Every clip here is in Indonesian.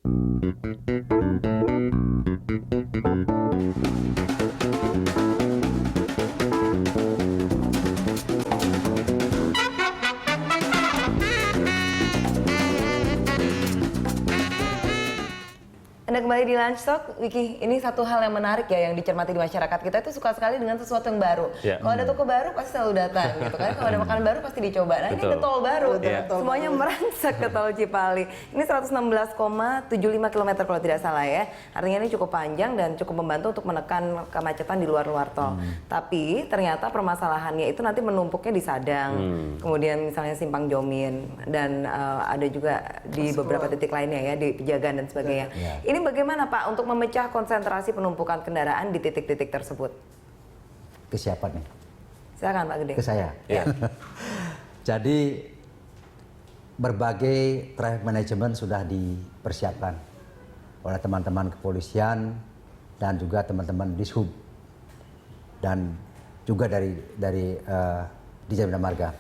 Anda kembali di Lunch Talk, Wiki. Ini satu hal yang menarik ya yang dicermati di masyarakat kita itu suka sekali dengan sesuatu yang baru. Kalau ada toko baru pasti selalu datang, gitu kan? Kalau ada makanan baru pasti dicoba. Nah ini ada tol baru, semuanya merangsek ke tol Cipali. Ini 116,75 km kalau tidak salah ya. Artinya ini cukup panjang dan cukup membantu untuk menekan kemacetan di luar tol. Tapi ternyata permasalahannya itu nanti menumpuknya di Sadang, kemudian misalnya Simpang Jomin, dan ada juga di beberapa titik lainnya ya, di Pejagan dan sebagainya. Ini bagaimana Pak untuk memecah konsentrasi penumpukan kendaraan di titik-titik tersebut? Ke siapa nih? Silakan Pak Gede. Ke saya. Ya. Jadi berbagai traffic management sudah dipersiapkan oleh teman-teman kepolisian dan juga teman-teman Dishub dan juga dari Dirjen Bina Marga.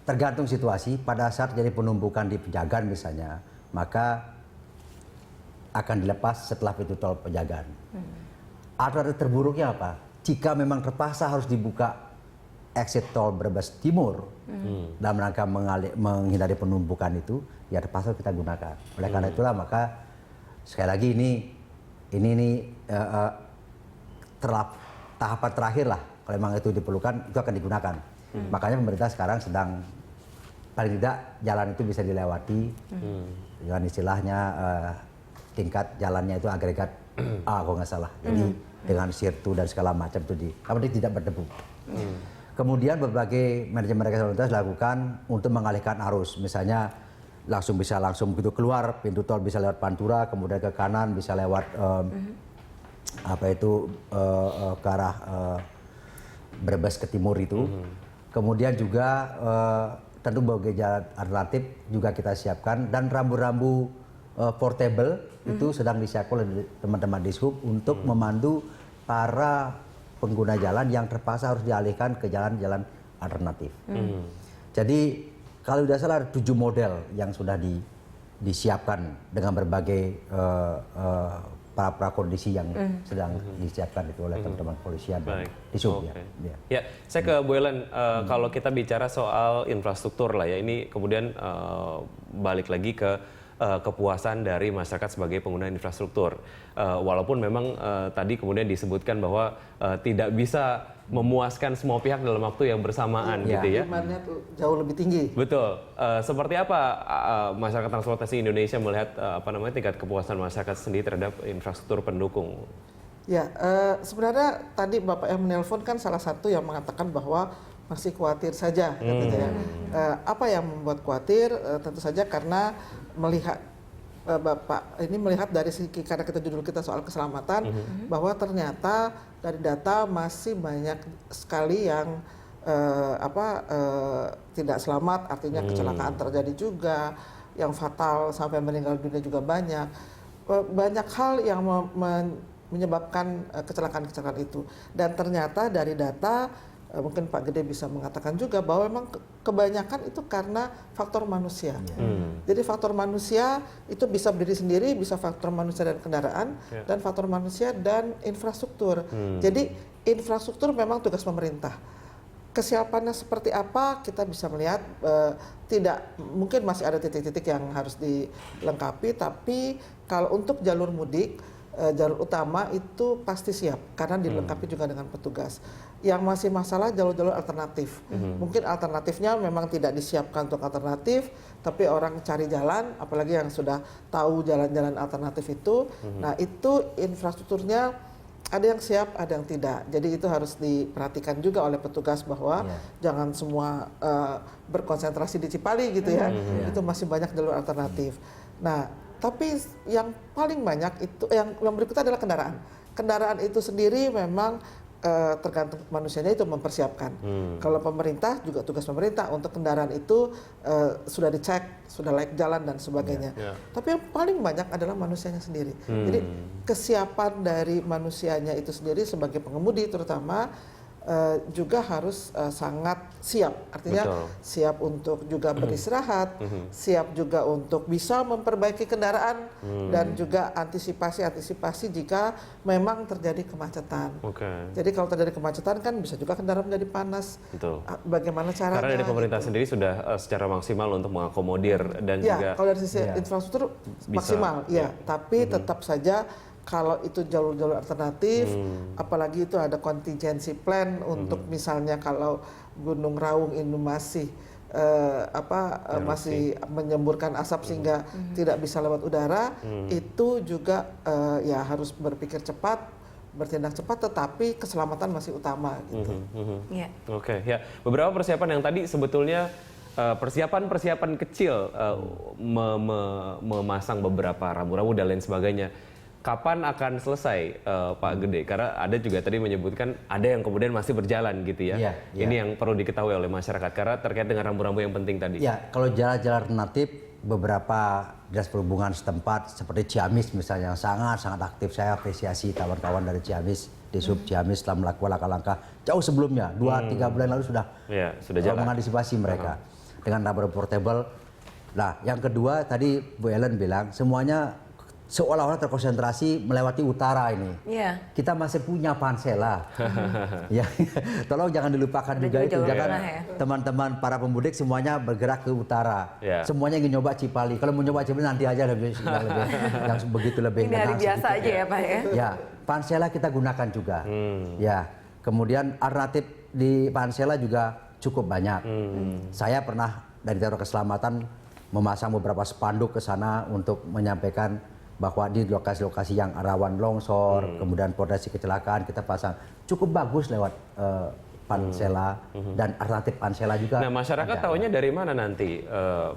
Tergantung situasi, pada saat jadi penumpukan di Pejagan misalnya, maka akan dilepas setelah pintu tol Pejagan. Alternatif terburuknya apa? Jika memang terpaksa harus dibuka exit tol Brebes Timur dalam rangka menghindari penumpukan itu, ya terpaksa kita gunakan. Oleh karena itulah maka sekali lagi ini tahapan terakhir lah. Kalau memang itu diperlukan, itu akan digunakan. Makanya pemerintah sekarang sedang paling tidak jalan itu bisa dilewati dengan istilahnya tingkat jalannya itu agregat A kalau nggak salah. Jadi dengan sirtu dan segala macam itu tapi tidak berdebu. Kemudian berbagai manajemen rekayasa lalu lintas dilakukan untuk mengalihkan arus. Misalnya bisa langsung begitu keluar pintu tol bisa lewat Pantura, kemudian ke kanan bisa lewat ke arah Brebes ke timur itu. Kemudian juga tentu berbagai jalan alternatif juga kita siapkan, dan rambu-rambu portable itu sedang disiapkan oleh teman-teman Dishub untuk memandu para pengguna jalan yang terpaksa harus dialihkan ke jalan-jalan alternatif. Jadi kalau tidak salah ada 7 model yang sudah disiapkan dengan berbagai pra-kondisi yang sedang disiapkan itu oleh teman-teman polisian dan Dishub. Ya, saya ke Bu Ellen, kalau kita bicara soal infrastruktur lah ya, ini kemudian balik lagi ke kepuasan dari masyarakat sebagai pengguna infrastruktur. Walaupun memang tadi kemudian disebutkan bahwa tidak bisa memuaskan semua pihak dalam waktu yang bersamaan gitu ya. Demandnya tuh jauh lebih tinggi. Betul. Seperti apa masyarakat transportasi Indonesia melihat tingkat kepuasan masyarakat sendiri terhadap infrastruktur pendukung? Ya, sebenarnya tadi Bapak yang menelpon kan salah satu yang mengatakan bahwa masih khawatir saja, katanya. Apa yang membuat khawatir? Tentu saja karena melihat Bapak ini melihat dari segi, karena kita judul kita soal keselamatan, bahwa ternyata dari data masih banyak sekali yang tidak selamat, artinya kecelakaan terjadi juga, yang fatal sampai meninggal dunia juga banyak. Banyak hal yang menyebabkan kecelakaan-kecelakaan itu, dan ternyata dari data mungkin Pak Gede bisa mengatakan juga bahwa memang kebanyakan itu karena faktor manusia. Jadi faktor manusia itu bisa berdiri sendiri, bisa faktor manusia dan kendaraan, dan faktor manusia dan infrastruktur. Jadi infrastruktur memang tugas pemerintah. Kesiapannya seperti apa kita bisa melihat, tidak mungkin masih ada titik-titik yang harus dilengkapi, tapi kalau untuk jalur mudik, jalur utama itu pasti siap karena dilengkapi juga dengan petugas. Yang masih masalah jalur-jalur alternatif. Mungkin alternatifnya memang tidak disiapkan untuk alternatif, tapi orang cari jalan, apalagi yang sudah tahu jalan-jalan alternatif itu. Nah, itu infrastrukturnya ada yang siap, ada yang tidak. Jadi itu harus diperhatikan juga oleh petugas bahwa jangan semua berkonsentrasi di Cipali gitu ya. Itu masih banyak jalur alternatif. Nah, tapi yang paling banyak itu yang berikutnya adalah kendaraan. Kendaraan itu sendiri memang tergantung manusianya itu mempersiapkan. Kalau pemerintah juga tugas pemerintah untuk kendaraan itu sudah dicek, sudah layak jalan dan sebagainya. Tapi yang paling banyak adalah manusianya sendiri. Jadi kesiapan dari manusianya itu sendiri sebagai pengemudi terutama juga harus sangat siap. Artinya Betul. siap untuk juga beristirahat, siap juga untuk bisa memperbaiki kendaraan dan juga antisipasi jika memang terjadi kemacetan. Jadi kalau terjadi kemacetan kan bisa juga kendaraan menjadi panas. Betul. Bagaimana caranya? Karena dari pemerintah sendiri sudah secara maksimal untuk mengakomodir dan juga kalau dari sisi infrastruktur maksimal, tapi tetap saja kalau itu jalur-jalur alternatif, apalagi itu ada contingency plan untuk misalnya kalau Gunung Raung ini masih masih menyemburkan asap sehingga tidak bisa lewat udara, itu juga ya harus berpikir cepat, bertindak cepat, tetapi keselamatan masih utama gitu. Oke, ya beberapa persiapan yang tadi sebetulnya persiapan kecil memasang beberapa rambu-rambu dan lain sebagainya. Kapan akan selesai Pak Gede? Karena ada juga tadi menyebutkan ada yang kemudian masih berjalan gitu ya. Ini yang perlu diketahui oleh masyarakat karena terkait dengan rambu-rambu yang penting tadi. Ya, kalau jalan-jalan alternatif beberapa dinas perhubungan setempat seperti Ciamis misalnya yang sangat aktif. Saya apresiasi kawan-kawan dari Ciamis, di Sub Ciamis telah melakukan langkah-langkah jauh sebelumnya, 2-3 bulan lalu sudah jalan. mengantisipasi mereka dengan rambu portable. Nah, yang kedua tadi Bu Ellen bilang semuanya seolah-olah terkonsentrasi melewati utara ini. Kita masih punya Pansela. Ya, tolong jangan dilupakan juga itu. Jangan teman-teman para pemudik semuanya bergerak ke utara. Semuanya ingin nyoba Cipali. Kalau mau nyoba Cipali nanti aja yang begitu lebih. Ini hari biasa aja ya Pak ya. Ya, Pansela kita gunakan juga. Ya, kemudian alternatif di Pansela juga cukup banyak. Saya pernah dari Direktorat Keselamatan memasang beberapa spanduk ke sana untuk menyampaikan bahwa di lokasi-lokasi yang rawan longsor, kemudian potensi kecelakaan kita pasang cukup bagus lewat Pansela dan alternatif Pansela juga. Nah, masyarakat tahunya dari mana nanti?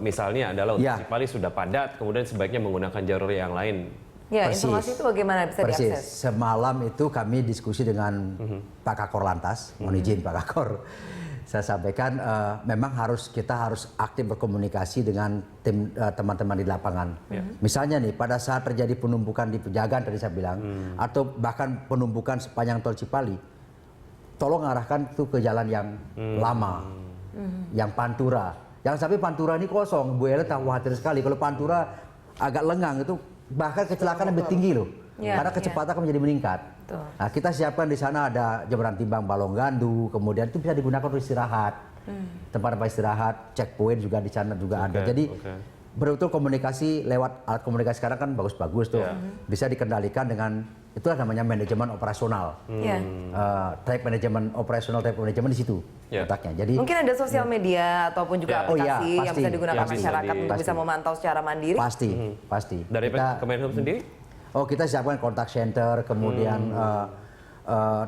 Misalnya adalah untuk Cipali sudah padat, kemudian sebaiknya menggunakan jalur yang lain. Ya, informasi itu bagaimana bisa diakses? Semalam itu kami diskusi dengan Pak Kakor Lantas, mohon izin Pak Kakor. Saya sampaikan memang kita harus aktif berkomunikasi dengan tim teman-teman di lapangan. Misalnya nih pada saat terjadi penumpukan di Pejagan tadi saya bilang atau bahkan penumpukan sepanjang tol Cipali, tolong arahkan itu ke jalan yang lama, yang Pantura. Jangan sampai Pantura ini kosong. Bu Ellen tahu khawatir sekali kalau Pantura agak lengang itu bahkan kecelakaan lebih tinggi loh. Karena kecepatan akan menjadi meningkat. Nah, kita siapkan di sana ada jembatan timbang Balonggandu, kemudian itu bisa digunakan untuk istirahat. Tempat-tempat istirahat, checkpoint juga di sana juga ada. Jadi betul komunikasi lewat alat komunikasi sekarang kan bagus-bagus tuh. Bisa dikendalikan dengan itulah namanya manajemen operasional. Type manajemen operasional, type manajemen di situ letaknya. Jadi mungkin ada sosial media ataupun juga aplikasi yang bisa digunakan masyarakat untuk bisa memantau secara mandiri. Pasti. Dari Kemenhub sendiri? Kita siapkan kontak center, kemudian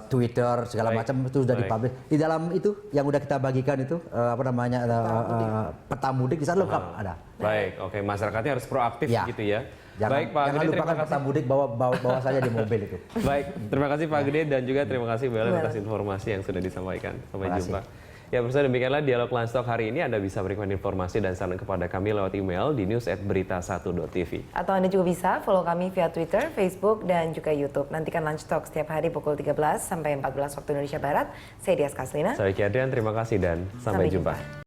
Twitter segala macam itu sudah dipublish. Di dalam itu yang udah kita bagikan itu peta mudik di sana lengkap ada. Baik, oke, masyarakatnya harus proaktif gitu ya. Baik Pak Gede, terima kasih. Peta mudik bawa saja di mobil itu. Baik, terima kasih Pak Gede dan juga terima kasih Bu Ellen atas informasi yang sudah disampaikan. Sampai jumpa. Ya, pemirsa, demikianlah dialog Lunch Talk hari ini. Anda bisa berikan informasi dan saran kepada kami lewat email di news@berita1.tv. Atau Anda juga bisa follow kami via Twitter, Facebook, dan juga YouTube. Nantikan Lunch Talk setiap hari pukul 13 sampai 14 waktu Indonesia Barat. Saya Dias Kaslina. Saya Ki Adrian, terima kasih dan sampai jumpa.